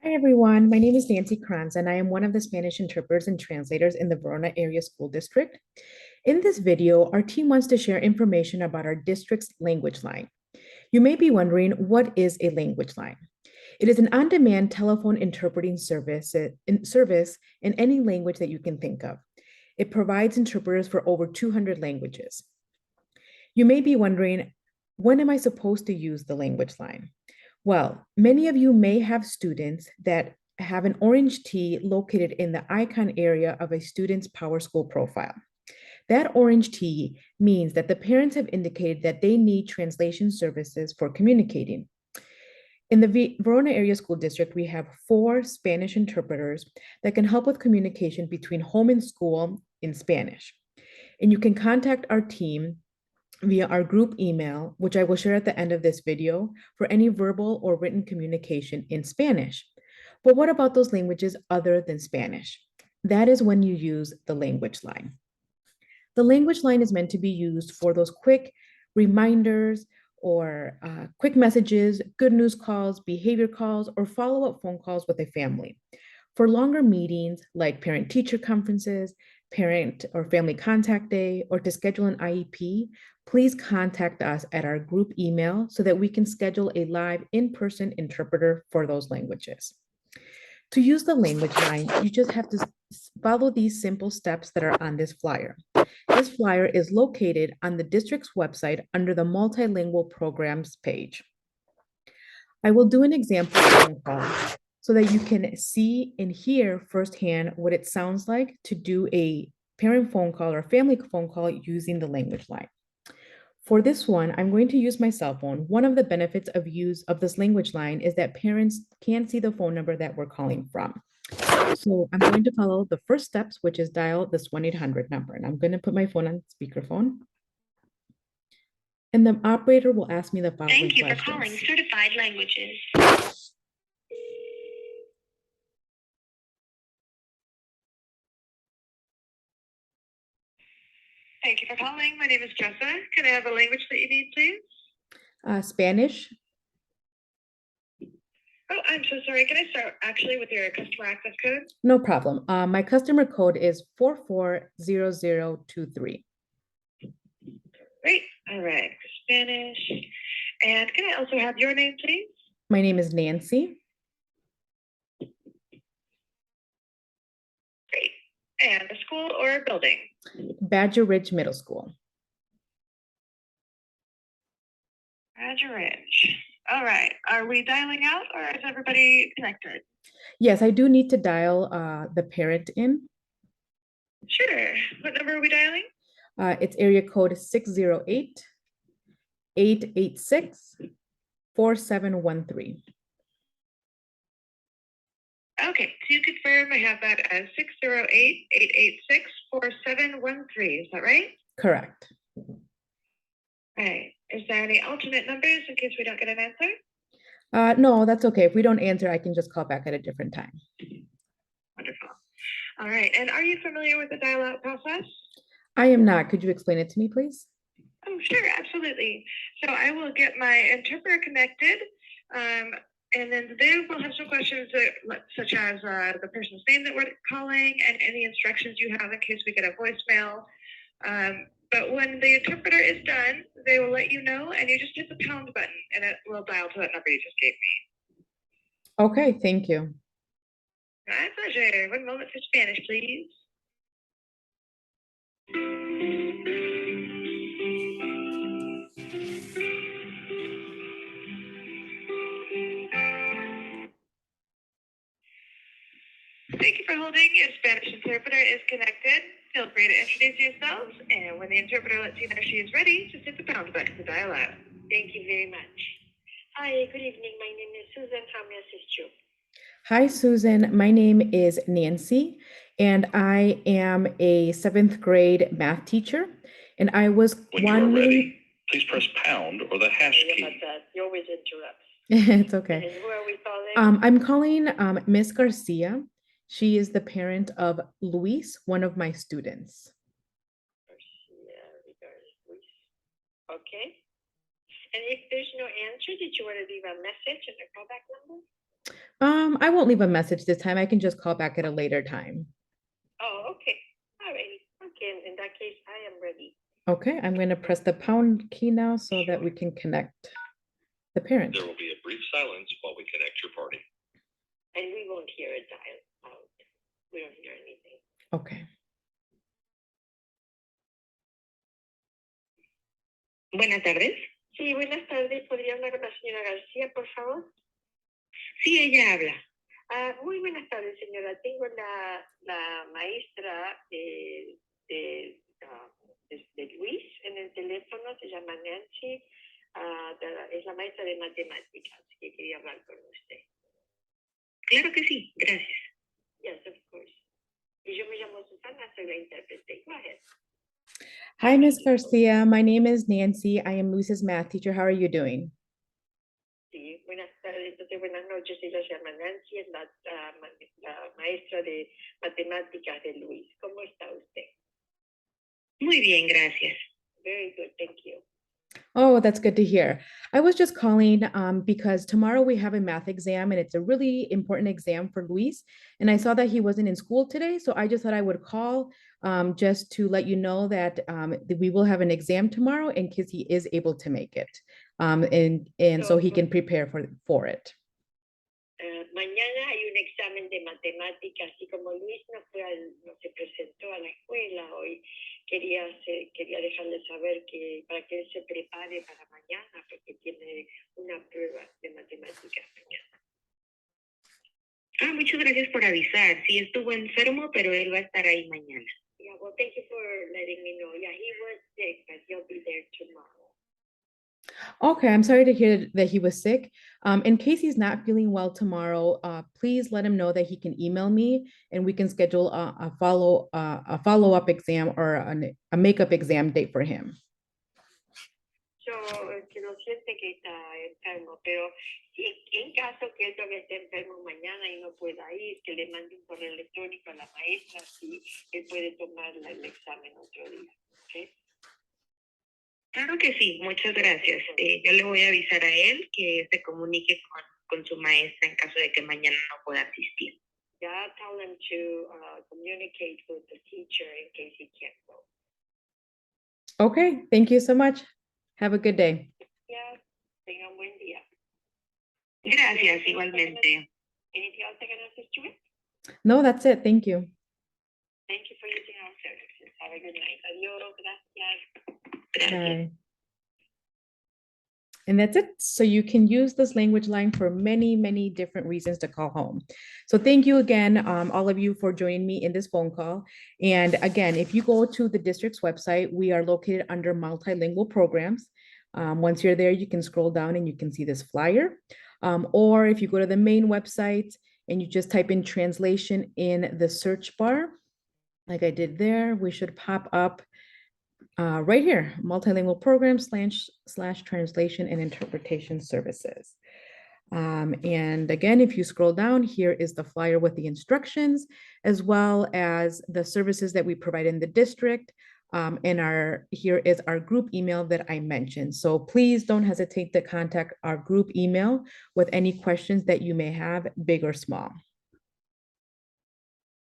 Hi everyone, my name is Nancy Kranz and I am one of the Spanish interpreters and translators in the Verona Area School District. In this video, our team wants to share information about our district's language line. You may be wondering, what is a language line? It is an on-demand telephone interpreting service in any language that you can think of. It provides interpreters for over 200 languages. You may be wondering, when am I supposed to use the language line? Well, many of you may have students that have an orange T located in the icon area of a student's PowerSchool profile. That orange T means that the parents have indicated that they need translation services for communicating. In the Verona Area School District, we have 4 Spanish interpreters that can help with communication between home and school in Spanish. And you can contact our team via our group email, which I will share at the end of this video, for any verbal or written communication in Spanish. But what about those languages other than Spanish? That is when you use the language line. The language line is meant to be used for those quick reminders or quick messages, good news calls, behavior calls, or follow-up phone calls with a family. For longer meetings like parent-teacher conferences, parent or family contact day, or to schedule an IEP, please contact us at our group email so that we can schedule a live in-person interpreter for those languages. To use the language line, you just have to follow these simple steps that are on this flyer. This flyer is located on the district's website under the multilingual programs page. I will do an example phone call so that you can see and hear firsthand what it sounds like to do a parent phone call or family phone call using the language line. For this one, I'm going to use my cell phone. One of the benefits of use of this language line is that parents can't see the phone number that we're calling from. So I'm going to follow the first steps, which is dial this 1-800 number. And I'm going to put my phone on speakerphone. And the operator will ask me the following questions. Thank you for calling Certified Languages. Thank you for calling. My name is Jessa. Can I have a language that you need, please? Spanish. Oh, I'm so sorry. Can I start actually with your customer access code? No problem. My customer code is 440023. Great. All right. Spanish. And can I also have your name, please? My name is Nancy. Great. And a school or a building? Badger Ridge Middle School. Badger Ridge. All right. Are we dialing out or is everybody connected? Yes, I do need to dial the parent in. Sure. What number are we dialing? It's area code 608-886-4713. Okay, to confirm, I have that as 608-886-4713. Is that right? Correct. All right. Is there any alternate numbers in case we don't get an answer? No, that's okay. If we don't answer, I can just call back at a different time. Wonderful. All right. And are you familiar with the dial-out process? I am not. Could you explain it to me, please? Oh, sure. Absolutely. So I will get my interpreter connected, and then they will have some questions such as the person's name that we're calling and any instructions you have in case we get a voicemail. But when the interpreter is done, they will let you know, and you just hit the pound button, and it will dial to that number you just gave me. Okay, thank you. My pleasure. 1 moment for Spanish, please. Thank you for holding. Your Spanish interpreter is connected. Feel free to introduce yourselves, and when the interpreter lets you know she is ready, just hit the pound button to dial out. Thank you very much. Hi, good evening. My name is Susan. How may I assist you? Hi, Susan. My name is Nancy, and I am a 7th grade math teacher. And I was When you are ready, please press pound or the hash Sorry key. about that. You always interrupt. It's okay. And who are we calling? I'm calling Miss Garcia. She is the parent of Luis, one of my students. Garcia, regarding Luis. Okay. And if there's no answer, did you want to leave a message and a callback number? I won't leave a message this time. I can just call back at a later time. Oh, okay. All right. Okay, in that case, I am ready. Okay, I'm going to press the pound key now so that we can connect the parent. There will be a brief silence while we connect your party. And we won't hear a dial out. We don't hear anything. Okay. Buenas tardes. Sí, buenas tardes. ¿Podría hablar con la señora García, por favor? Sí, ella habla. Muy buenas tardes, señora. Tengo la maestra de Luis en el teléfono, se llama Nancy. Es la maestra de matemáticas que quería hablar con usted. Claro que sí, gracias. Yes, of course. Y yo me llamo Susana, soy la intérprete. Go ahead. Hi, Ms. Garcia. My name is Nancy. I am Luis's math teacher. How are you doing? Sí, buenas tardes, entonces buenas noches. Ella se llama Nancy, es la maestra de matemáticas de Luis. ¿Cómo está usted? Muy bien, gracias. Very good, thank you. Oh, that's good to hear. I was just calling because tomorrow we have a math exam and it's a really important exam for Luis. And I saw that he wasn't in school today, so I just thought I would call just to let you know that we will have an exam tomorrow in case he is able to make it. And so he can prepare for it. Mañana hay un examen de matemáticas y como Luis no se presentó a la escuela hoy, quería dejarle saber que para que él se prepare para mañana porque tiene una prueba de matemáticas mañana. Muchas gracias por avisar. Sí, estuvo enfermo, pero él va a estar ahí mañana. Yeah, well, thank you for letting me know. Yeah, he was sick, but he'll be there tomorrow. Okay, I'm sorry to hear that he was sick. In case he's not feeling well tomorrow, please let him know that he can email me and we can schedule a follow-up exam or a makeup exam date for him. Yo que no siente que está enfermo, pero si en caso que él todavía esté enfermo mañana y no pueda ir, que le mande un correo electrónico a la maestra si él puede tomar el examen otro día. ¿Okay? Claro que sí, muchas gracias. Yo le voy a avisar a él que se comunique con su maestra en caso de que mañana no pueda asistir. Yeah, tell him to communicate with the teacher in case he can't go. Okay, thank you so much. Have a good day. Yeah, tenga un buen día. Gracias, igualmente. Anything else I can assist you with? No, that's it. Thank you. Thank you for using our services. Have a good night. Adiós, gracias. Bye. And that's it. So you can use this language line for many, many different reasons to call home. So thank you again, all of you for joining me in this phone call. And again, if you go to the district's website, we are located under multilingual programs. Once you're there, you can scroll down and you can see this flyer. Or if you go to the main website and you just type in translation in the search bar, like I did there, we should pop up right here, multilingual programs / translation and interpretation services. And again, if you scroll down, here is the flyer with the instructions, as well as the services that we provide in the district. And here is our group email that I mentioned. So please don't hesitate to contact our group email with any questions that you may have, big or small.